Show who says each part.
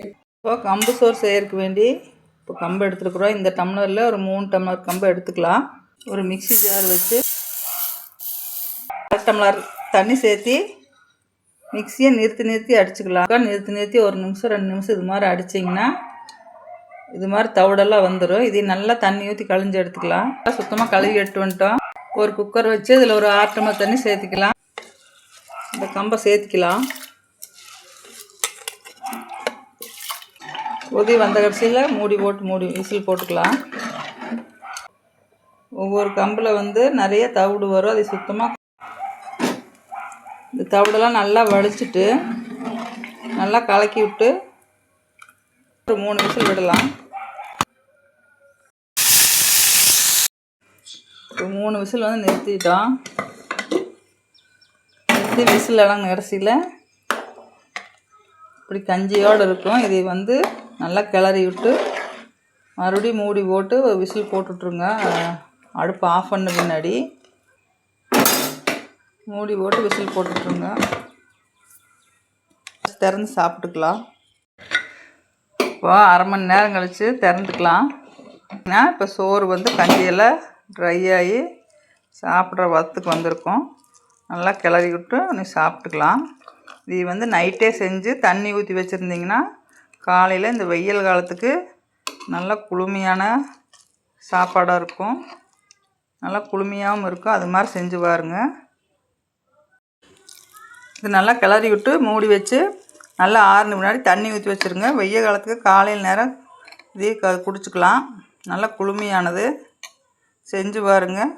Speaker 1: இப்போ கம்பு சோறு செய்யறதுக்கு வேண்டி இப்போ கம்பு எடுத்துருக்குறோம். இந்த டம்ளரில் ஒரு 3 டம்ளர் கம்பு எடுத்துக்கலாம். ஒரு மிக்ஸி ஜார் வச்சு 1 டம்ளர் தண்ணி சேர்த்தி மிக்ஸியை நிறுத்தி அடிச்சுக்கலாம். நிறுத்தி ஒரு நிமிஷம் 2 நிமிஷம் இது மாதிரி அடிச்சிங்கன்னா இது மாதிரி தவிடெல்லாம் வந்துடும். இதையும் நல்லா தண்ணி ஊற்றி கழிஞ்சு எடுத்துக்கலாம். சுத்தமாக கழுவி எடுத்து வந்துட்டோம். ஒரு குக்கர் வச்சு இதில் ஒரு 6 டம்ளர் தண்ணி சேர்த்துக்கலாம். இந்த கம்பை சேர்த்துக்கலாம். கொதி வந்த கடைசியில் மூடி விசில் போட்டுக்கலாம். ஒவ்வொரு கம்பில் நிறைய தவிடு வரும். அதை சுத்தமாக இந்த தவிடெல்லாம் நல்லா வலிச்சிட்டு நல்லா கலக்கி விட்டு ஒரு 3 விசில் விடலாம். ஒரு 3 விசில் நிறுத்திட்டோம். நிறுத்தி விசில் எல்லாம் கடைசியில் இப்படி கஞ்சியோடு இருக்கும். இதை நல்லா கிளறி விட்டு மறுபடியும் மூடி போட்டு ஒரு விசில் போட்டுட்ருங்க. அடுப்பு ஆஃப் பண்ண பின்னாடி மூடி போட்டு விசில் போட்டுட்ருங்க. திறந்து சாப்பிட்டுக்கலாம். இப்போ 1/2 மணி நேரம் கழித்து திறந்துக்கலாம். இப்போ சோறு கஞ்சியெல்லாம் ட்ரை ஆகி சாப்பிட்ற வதத்துக்கு வந்திருக்கும். நல்லா கிளறி விட்டு நீ சாப்பிட்டுக்கலாம். இது நைட்டே செஞ்சு தண்ணி ஊற்றி வச்சுருந்திங்கன்னா காலையில் இந்த வெயில் காலத்துக்கு நல்லா குளுமையான சாப்பாடாக இருக்கும். நல்லா குளுமையாகவும் இருக்கும். அது மாதிரி செஞ்சு பாருங்க. இது நல்லா கிளறி விட்டு மூடி வச்சு நல்லா ஆறுன முன்னாடி தண்ணி ஊற்றி வச்சுருங்க. வெயில் காலத்துக்கு காலையில் நேரம் இதே குடிச்சிக்கலாம். நல்லா குளுமையானது. செஞ்சு பாருங்கள்.